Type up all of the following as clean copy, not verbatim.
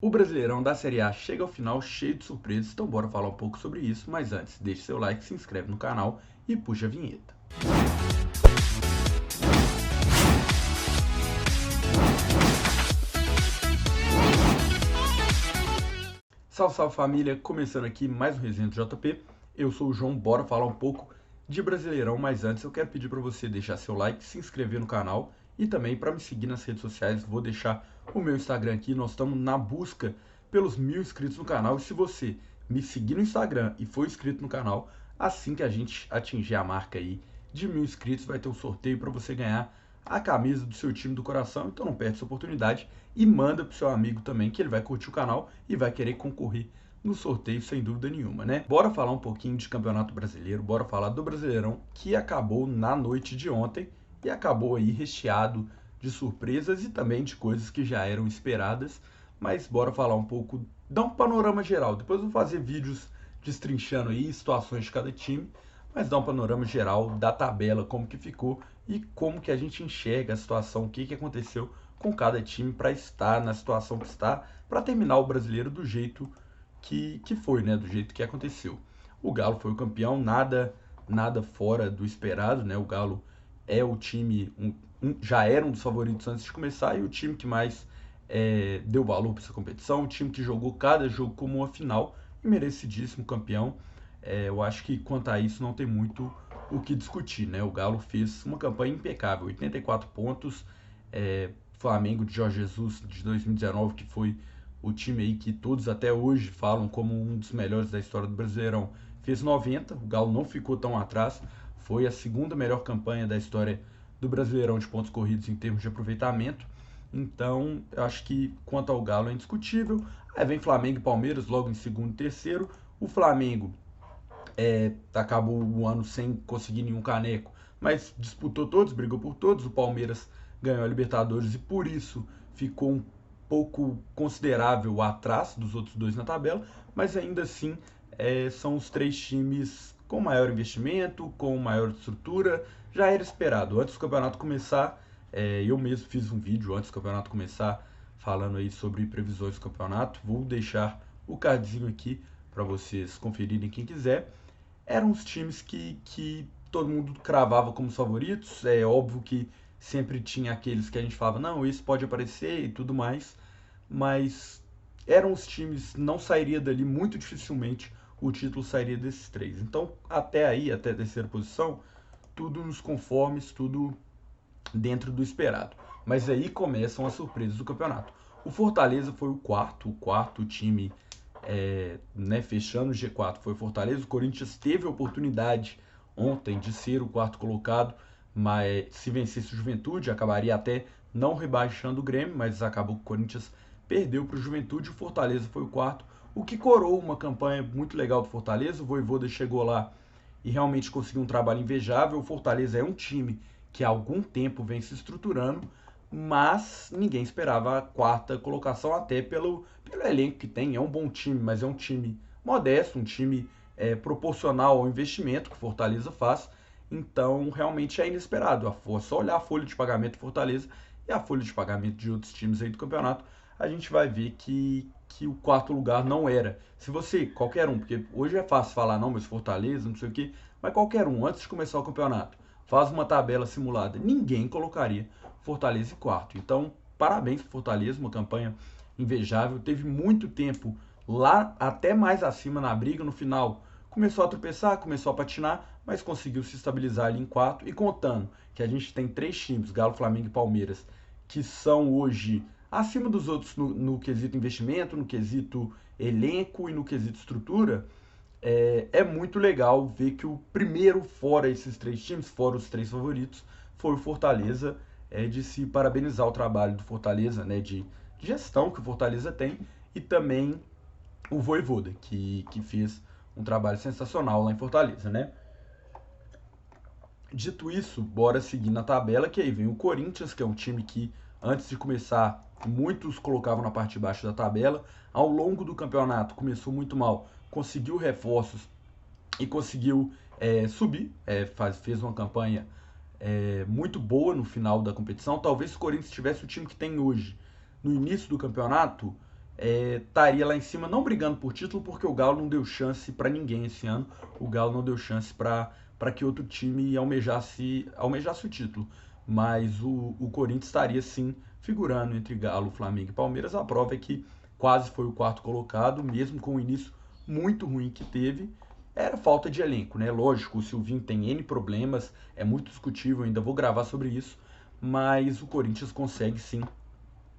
O Brasileirão da Série A chega ao final cheio de surpresas, então bora falar um pouco sobre isso, mas antes, deixe seu like, se inscreve no canal e puxa a vinheta. Salve, salve família, começando aqui mais um Resenha do JP, eu sou o João, bora falar um pouco de Brasileirão, mas antes eu quero pedir para você deixar seu like, se inscrever no canal e também para me seguir nas redes sociais, vou deixar o meu Instagram aqui, nós estamos na busca pelos 1000 inscritos no canal, e se você me seguir no Instagram e for inscrito no canal, assim que a gente atingir a marca aí de 1000 inscritos, vai ter um sorteio para você ganhar a camisa do seu time do coração, então não perde essa oportunidade e manda pro seu amigo também, que ele vai curtir o canal e vai querer concorrer no sorteio sem dúvida nenhuma, né? Bora falar um pouquinho de Campeonato Brasileiro, bora falar do Brasileirão que acabou na noite de ontem e acabou aí recheado de surpresas e também de coisas que já eram esperadas, mas bora falar um pouco, dar um panorama geral. Depois eu vou fazer vídeos destrinchando aí situações de cada time, mas dar um panorama geral da tabela, como que ficou e como que a gente enxerga a situação, o que que aconteceu com cada time para estar na situação que está, para terminar o brasileiro do jeito que foi, né? Do jeito que aconteceu. O Galo foi o campeão, nada fora do esperado, né? O Galo é o time, já era um dos favoritos antes de começar e o time que mais deu valor para essa competição, o time que jogou cada jogo como uma final e merecidíssimo campeão. Eu acho que quanto a isso não tem muito o que discutir, né? O Galo fez uma campanha impecável, 84 pontos, Flamengo de Jorge Jesus de 2019, que foi o time aí que todos até hoje falam como um dos melhores da história do Brasileirão, fez 90, o Galo não ficou tão atrás, foi a segunda melhor campanha da história do Brasileirão de pontos corridos em termos de aproveitamento. Então, eu acho que quanto ao Galo é indiscutível. Aí vem Flamengo e Palmeiras logo em segundo e terceiro. O Flamengo acabou o ano sem conseguir nenhum caneco, mas disputou todos, brigou por todos. O Palmeiras ganhou a Libertadores e por isso ficou um pouco considerável atrás dos outros dois na tabela, mas ainda assim são os três times com maior investimento, com maior estrutura, já era esperado. Antes do campeonato começar, eu mesmo fiz um vídeo antes do campeonato começar falando aí sobre previsões do campeonato, vou deixar o cardzinho aqui para vocês conferirem quem quiser. Eram os times que todo mundo cravava como favoritos. É óbvio que sempre tinha aqueles que a gente falava, não, esse pode aparecer e tudo mais, mas eram os times, não sairia dali muito dificilmente, o título sairia desses três. Então, até aí, até a terceira posição, tudo nos conformes, tudo dentro do esperado. Mas aí começam as surpresas do campeonato. O Fortaleza foi o quarto time né, fechando o G4 foi o Fortaleza. O Corinthians teve a oportunidade ontem de ser o quarto colocado, mas se vencesse o Juventude, acabaria até não rebaixando o Grêmio, mas acabou que o Corinthians perdeu para o Juventude. O Fortaleza foi o quarto, o que coroou uma campanha muito legal do Fortaleza. O Vojvoda chegou lá e realmente conseguiu um trabalho invejável. O Fortaleza é um time que há algum tempo vem se estruturando, mas ninguém esperava a quarta colocação, até pelo elenco que tem. É um bom time, mas é um time modesto, um time proporcional ao investimento que o Fortaleza faz. Então, realmente é inesperado. É só olhar a folha de pagamento do Fortaleza e a folha de pagamento de outros times aí do campeonato, a gente vai ver que o quarto lugar não era. Se você, qualquer um, porque hoje é fácil falar, não, mas Fortaleza, não sei o quê, mas qualquer um, antes de começar o campeonato, faz uma tabela simulada, ninguém colocaria Fortaleza em quarto. Então, parabéns para Fortaleza, uma campanha invejável. Teve muito tempo lá, até mais acima na briga. No final, começou a tropeçar, começou a patinar, mas conseguiu se estabilizar ali em quarto. E contando que a gente tem três times, Galo, Flamengo e Palmeiras, que são hoje acima dos outros no quesito investimento, no quesito elenco e no quesito estrutura, é muito legal ver que o primeiro, fora esses três times, fora os três favoritos, foi o Fortaleza. De se parabenizar o trabalho do Fortaleza, né, de gestão que o Fortaleza tem, e também o Vojvoda, que fez um trabalho sensacional lá em Fortaleza, né? Dito isso, bora seguir na tabela, que aí vem o Corinthians, que é um time que, antes de começar, muitos colocavam na parte de baixo da tabela. Ao longo do campeonato, começou muito mal, conseguiu reforços e conseguiu subir, fez uma campanha muito boa no final da competição. Talvez se o Corinthians tivesse o time que tem hoje no início do campeonato, estaria lá em cima, não brigando por título, porque o Galo não deu chance para ninguém esse ano. O Galo não deu chance para que outro time almejasse o título. Mas o Corinthians estaria sim figurando entre Galo, Flamengo e Palmeiras. A prova é que quase foi o quarto colocado, mesmo com o início muito ruim que teve. Era falta de elenco, né? Lógico, o Silvinho tem N problemas, é muito discutível, ainda vou gravar sobre isso, mas o Corinthians consegue sim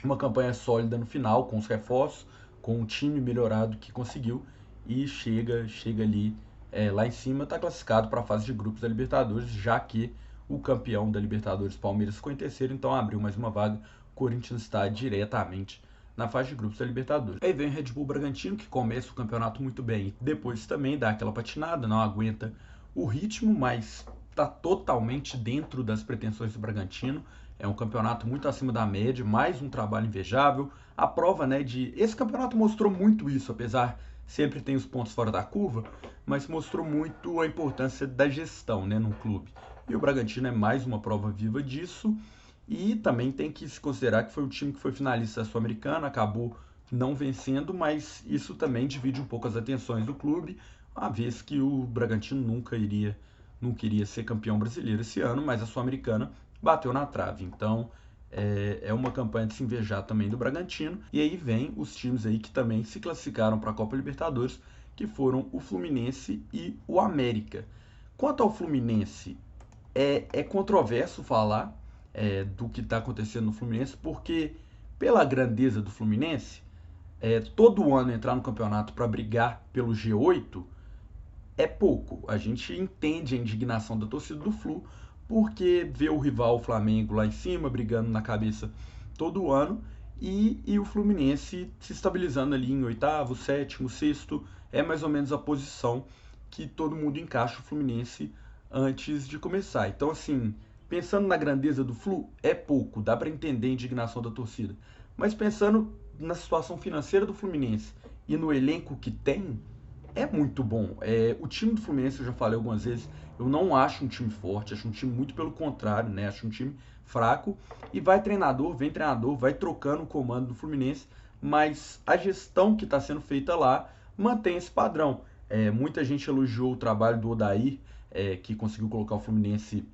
uma campanha sólida no final, com os reforços, com o time melhorado que conseguiu e chega ali lá em cima, está classificado para a fase de grupos da Libertadores, já que o campeão da Libertadores, Palmeiras, ficou em terceiro, então abriu mais uma vaga. O Corinthians está diretamente na fase de grupos da Libertadores. Aí vem o Red Bull Bragantino, que começa o campeonato muito bem, depois também dá aquela patinada, não aguenta o ritmo, mas está totalmente dentro das pretensões do Bragantino. É um campeonato muito acima da média, mais um trabalho invejável. A prova, né, de... Esse campeonato mostrou muito isso, apesar sempre tem os pontos fora da curva, mas mostrou muito a importância da gestão, né, no clube. E o Bragantino é mais uma prova viva disso. E também tem que se considerar que foi o time que foi finalista da Sul-Americana, acabou não vencendo, mas isso também divide um pouco as atenções do clube, uma vez que o Bragantino nunca iria ser campeão brasileiro esse ano, mas a Sul-Americana bateu na trave. Então é uma campanha de se invejar também do Bragantino. E aí vem os times aí que também se classificaram para a Copa Libertadores, que foram o Fluminense e o América. Quanto ao Fluminense, é controverso falar do que está acontecendo no Fluminense, porque pela grandeza do Fluminense, todo ano entrar no campeonato para brigar pelo G8 é pouco. A gente entende a indignação da torcida do Flu, porque vê o rival o Flamengo lá em cima, brigando na cabeça todo ano, e o Fluminense se estabilizando ali em oitavo, sétimo, sexto, é mais ou menos a posição que todo mundo encaixa o Fluminense antes de começar. Então, assim, pensando na grandeza do Flu, é pouco, dá para entender a indignação da torcida. Mas pensando na situação financeira do Fluminense e no elenco que tem, é muito bom. O time do Fluminense, eu já falei algumas vezes, eu não acho um time forte, acho um time muito pelo contrário, né? Acho um time fraco. E vem treinador, vai trocando o comando do Fluminense, mas a gestão que está sendo feita lá mantém esse padrão. Muita gente elogiou o trabalho do Odair, que conseguiu colocar o Fluminense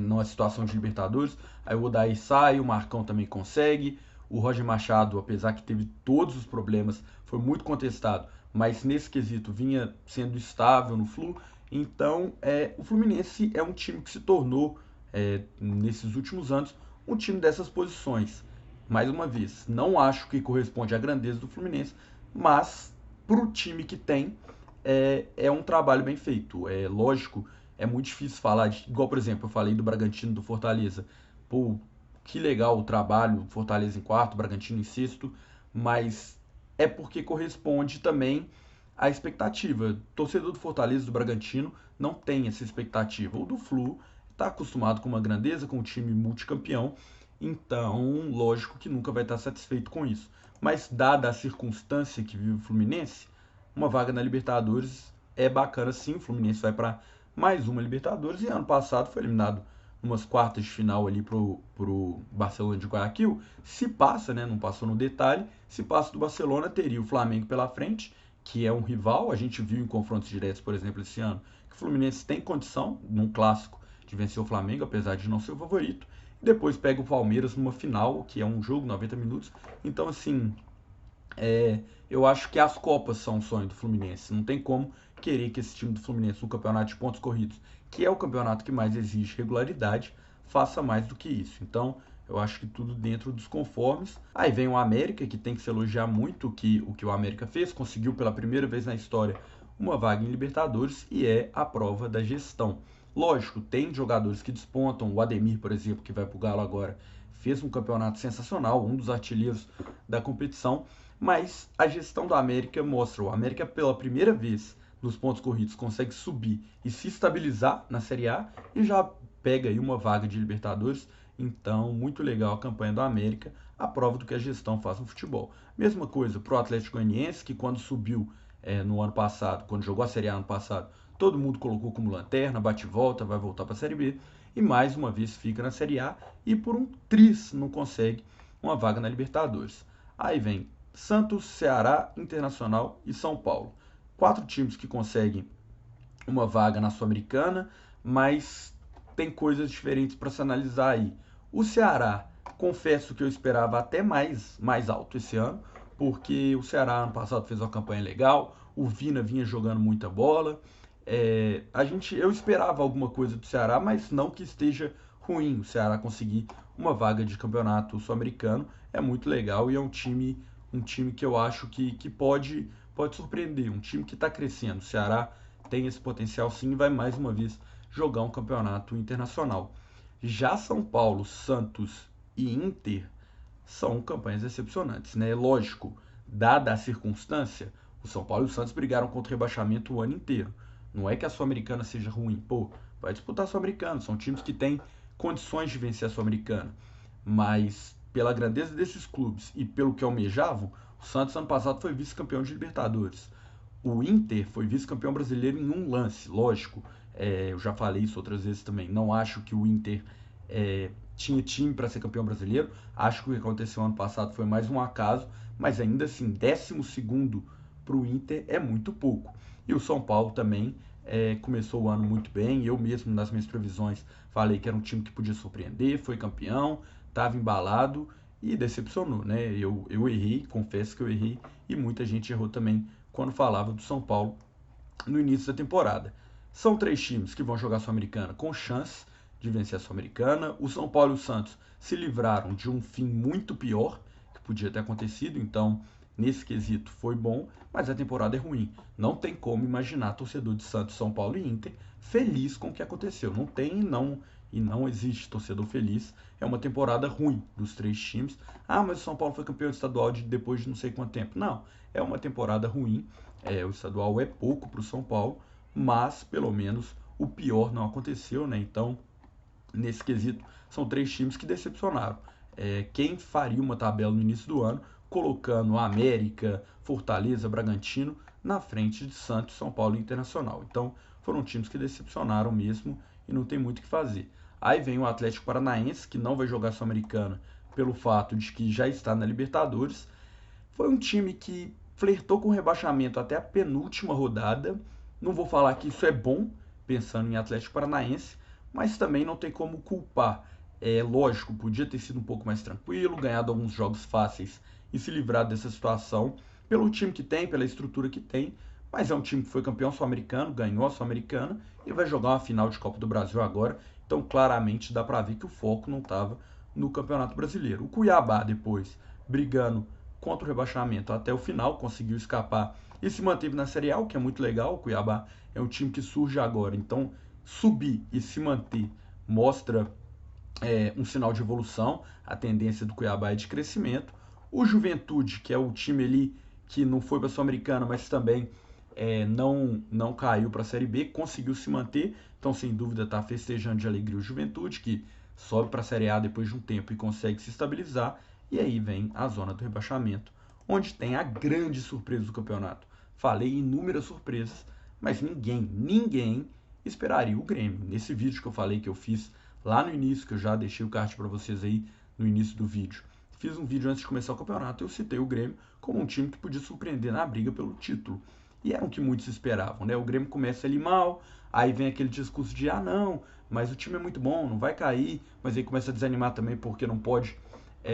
numa situação de Libertadores. Aí o Odair sai, o Marcão também consegue. O Roger Machado, apesar que teve todos os problemas, foi muito contestado, mas nesse quesito vinha sendo estável no Flu. Então, o Fluminense é um time que se tornou, nesses últimos anos, um time dessas posições. Mais uma vez, não acho que corresponde à grandeza do Fluminense, mas para o time que tem, é um trabalho bem feito. É lógico, é muito difícil falar de, igual, por exemplo, eu falei do Bragantino, do Fortaleza. Pô, que legal o trabalho, Fortaleza em quarto, Bragantino em sexto, mas é porque corresponde também à expectativa. O torcedor do Fortaleza, do Bragantino, não tem essa expectativa. O do Flu está acostumado com uma grandeza, com um time multicampeão, então lógico que nunca vai estar satisfeito com isso. Mas dada a circunstância que vive o Fluminense, uma vaga na Libertadores é bacana sim. O Fluminense vai para mais uma Libertadores e ano passado foi eliminado umas quartas de final ali pro Barcelona de Guayaquil. Se passa, né, não passou no detalhe, se passa do Barcelona, teria o Flamengo pela frente, que é um rival. A gente viu em confrontos diretos, por exemplo, esse ano, que o Fluminense tem condição, num clássico, de vencer o Flamengo, apesar de não ser o favorito. E depois pega o Palmeiras numa final, que é um jogo, 90 minutos. Então, assim, eu acho que as Copas são um sonho do Fluminense. Não tem como querer que esse time do Fluminense, no campeonato de pontos corridos, que é o campeonato que mais exige regularidade, faça mais do que isso. Então, eu acho que tudo dentro dos conformes. Aí vem o América, que tem que se elogiar muito o que o América fez, conseguiu pela primeira vez na história uma vaga em Libertadores e é a prova da gestão. Lógico, tem jogadores que despontam, o Ademir, por exemplo, que vai para o Galo agora, fez um campeonato sensacional, um dos artilheiros da competição, mas a gestão do América mostra, o América pela primeira vez nos pontos corridos consegue subir e se estabilizar na Série A e já pega aí uma vaga de Libertadores. Então, muito legal a campanha do América, a prova do que a gestão faz no futebol. Mesma coisa para o Atlético Goianiense, que quando subiu no ano passado, quando jogou a Série A ano passado, todo mundo colocou como lanterna, bate e volta, vai voltar para a Série B, e mais uma vez fica na Série A e por um tris não consegue uma vaga na Libertadores. Aí vem Santos, Ceará, Internacional e São Paulo. 4 times que conseguem uma vaga na Sul-Americana, mas tem coisas diferentes para se analisar aí. O Ceará, confesso que eu esperava até mais alto esse ano, porque o Ceará ano passado fez uma campanha legal, o Vina vinha jogando muita bola. Eu esperava alguma coisa do Ceará, mas não que esteja ruim o Ceará conseguir uma vaga de campeonato sul-americano. É muito legal e é um time que eu acho que pode surpreender, um time que está crescendo. O Ceará tem esse potencial sim e vai mais uma vez jogar um campeonato internacional. Já São Paulo, Santos e Inter são campanhas decepcionantes, né? Lógico, dada a circunstância, o São Paulo e o Santos brigaram contra o rebaixamento o ano inteiro. Não é que a Sul-Americana seja ruim, pô, vai disputar a Sul-Americana, são times que têm condições de vencer a Sul-Americana, mas pela grandeza desses clubes e pelo que almejavam, o Santos ano passado foi vice-campeão de Libertadores. O Inter foi vice-campeão brasileiro em um lance, lógico. Eu já falei isso outras vezes também. Não acho que o Inter tinha time para ser campeão brasileiro. Acho que o que aconteceu ano passado foi mais um acaso, mas ainda assim, 12º para o Inter é muito pouco. E o São Paulo também começou o ano muito bem. Eu mesmo, nas minhas previsões, falei que era um time que podia surpreender, foi campeão, estava embalado e decepcionou, né? Eu errei, confesso que eu errei, e muita gente errou também quando falava do São Paulo no início da temporada. São 3 times que vão jogar a Sul-Americana com chance de vencer a Sul-Americana. O São Paulo e o Santos se livraram de um fim muito pior que podia ter acontecido, então nesse quesito foi bom, mas a temporada é ruim. Não tem como imaginar torcedor de Santos, São Paulo e Inter feliz com o que aconteceu. Não tem, não, e não existe torcedor feliz. É uma temporada ruim dos 3 times. Ah, mas o São Paulo foi campeão estadual depois de não sei quanto tempo. Não, é uma temporada ruim. O estadual é pouco para o São Paulo, mas pelo menos o pior não aconteceu, né? Então, nesse quesito, são 3 times que decepcionaram. Quem faria uma tabela no início do ano, colocando América, Fortaleza, Bragantino na frente de Santos, São Paulo e Internacional. Então, foram times que decepcionaram mesmo e não tem muito o que fazer. Aí vem o Atlético Paranaense, que não vai jogar Sul-Americana pelo fato de que já está na Libertadores. Foi um time que flertou com o rebaixamento até a penúltima rodada. Não vou falar que isso é bom, pensando em Atlético Paranaense, mas também não tem como culpar. Lógico, podia ter sido um pouco mais tranquilo, ganhado alguns jogos fáceis e se livrado dessa situação pelo time que tem, pela estrutura que tem, mas é um time que foi campeão sul-americano, ganhou a Sul-Americana e vai jogar uma final de Copa do Brasil agora, então claramente dá para ver que o foco não estava no Campeonato Brasileiro. O Cuiabá depois, brigando contra o rebaixamento até o final, conseguiu escapar e se manteve na Série A, o que é muito legal. O Cuiabá é um time que surge agora, então subir e se manter mostra um sinal de evolução. A tendência do Cuiabá é de crescimento. O Juventude, que é o time ali que não foi para a Sul-Americana, mas também não caiu para a Série B, conseguiu se manter, então sem dúvida está festejando de alegria o Juventude, que sobe para a Série A depois de um tempo e consegue se estabilizar. E aí vem a zona do rebaixamento, onde tem a grande surpresa do campeonato. Falei inúmeras surpresas, mas ninguém esperaria o Grêmio. Nesse vídeo que eu falei que eu fiz lá no início, que eu já deixei o card para vocês aí no início do vídeo. Fiz um vídeo antes de começar o campeonato, eu citei o Grêmio como um time que podia surpreender na briga pelo título. E era o que muitos esperavam, né? O Grêmio começa ali mal, aí vem aquele discurso de não, mas o time é muito bom, não vai cair, mas aí começa a desanimar também porque não pode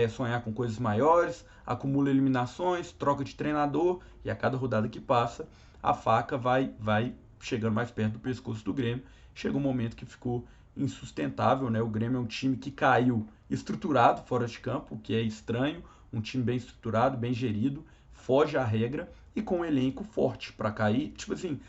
sonhar com coisas maiores, acumula eliminações, troca de treinador, e a cada rodada que passa, a faca vai chegando mais perto do pescoço do Grêmio. Chega um momento que ficou insustentável, né? O Grêmio é um time que caiu estruturado fora de campo, o que é estranho, um time bem estruturado, bem gerido, foge à regra e com um elenco forte para cair. Tipo assim,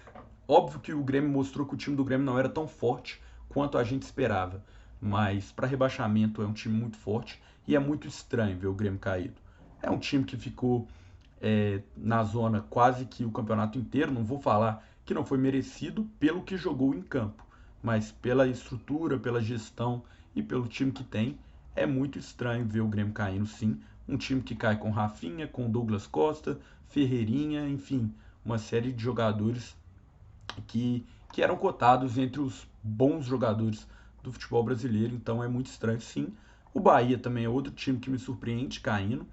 óbvio que o Grêmio mostrou que o time do Grêmio não era tão forte quanto a gente esperava, mas para rebaixamento é um time muito forte e é muito estranho ver o Grêmio caído. É um time que ficou na zona quase que o campeonato inteiro. Não vou falar que não foi merecido pelo que jogou em campo, mas pela estrutura, pela gestão e pelo time que tem, é muito estranho ver o Grêmio caindo, sim. Um time que cai com Rafinha, com Douglas Costa, Ferreirinha, enfim, uma série de jogadores que eram cotados entre os bons jogadores do futebol brasileiro, então é muito estranho, sim. O Bahia também é outro time que me surpreende caindo.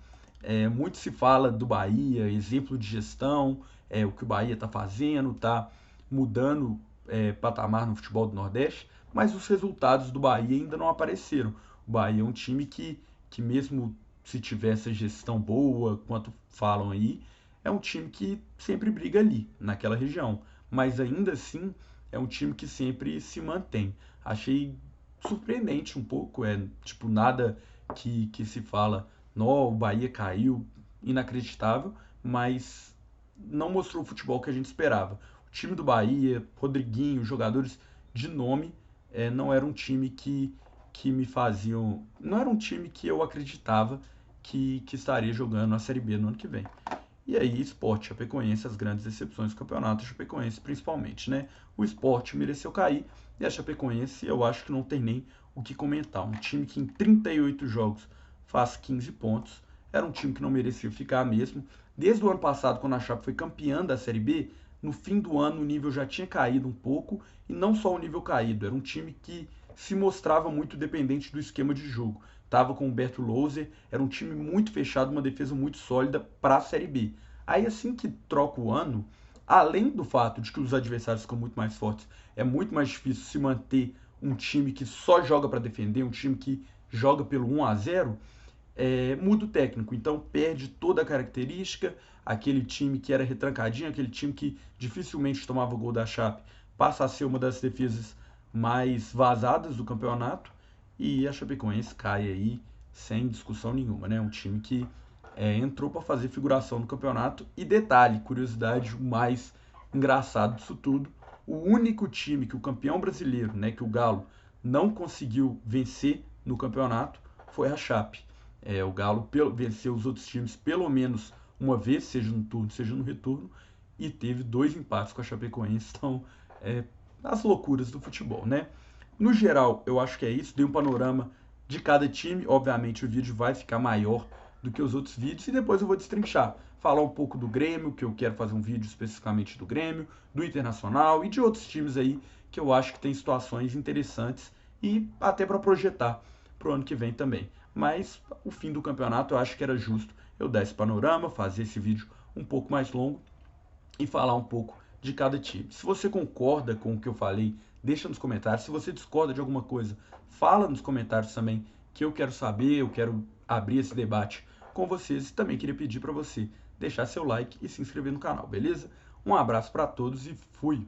Muito se fala do Bahia, exemplo de gestão, o que o Bahia está fazendo, está mudando patamar no futebol do Nordeste, mas os resultados do Bahia ainda não apareceram. O Bahia é um time que mesmo se tivesse gestão boa, quanto falam aí, é um time que sempre briga ali, naquela região. Mas ainda assim, é um time que sempre se mantém. Achei surpreendente um pouco, tipo nada que se fala, não, o Bahia caiu, inacreditável, mas não mostrou o futebol que a gente esperava. O time do Bahia, Rodriguinho, jogadores de nome, não era um time que me faziam. Não era um time que eu acreditava que estaria jogando a Série B no ano que vem. E aí, Sport, Chapecoense, as grandes decepções do campeonato, Chapecoense principalmente, né? O Sport mereceu cair e a Chapecoense eu acho que não tem nem o que comentar. Um time que em 38 jogos faz 15 pontos, era um time que não merecia ficar mesmo. Desde o ano passado, quando a Chape foi campeã da Série B, no fim do ano o nível já tinha caído um pouco, e não só o nível caído, era um time que se mostrava muito dependente do esquema de jogo. Tava com o Humberto Louser, era um time muito fechado, uma defesa muito sólida para a Série B. Aí assim que troca o ano, além do fato de que os adversários ficam muito mais fortes, é muito mais difícil se manter um time que só joga para defender, um time que joga pelo 1-0, muda o técnico. Então perde toda a característica, aquele time que era retrancadinho, aquele time que dificilmente tomava gol da Chape, passa a ser uma das defesas mais vazadas do campeonato, e a Chapecoense cai aí sem discussão nenhuma, né? Um time que entrou para fazer figuração no campeonato. E detalhe, curiosidade, o mais engraçado disso tudo, o único time que o campeão brasileiro, né, que o Galo, não conseguiu vencer no campeonato foi a Chape. O Galo venceu os outros times pelo menos uma vez, seja no turno, seja no retorno, e teve 2 empates com a Chapecoense. Então, as loucuras do futebol, né? No geral, eu acho que é isso. Dei um panorama de cada time. Obviamente, o vídeo vai ficar maior do que os outros vídeos e depois eu vou destrinchar. Falar um pouco do Grêmio, que eu quero fazer um vídeo especificamente do Grêmio, do Internacional e de outros times aí que eu acho que tem situações interessantes e até para projetar para o ano que vem também. Mas o fim do campeonato eu acho que era justo eu dar esse panorama, fazer esse vídeo um pouco mais longo e falar um pouco de cada time. Se você concorda com o que eu falei, deixa nos comentários. Se você discorda de alguma coisa, fala nos comentários também, que eu quero saber, eu quero abrir esse debate com vocês. E também queria pedir para você deixar seu like e se inscrever no canal, beleza? Um abraço para todos e fui!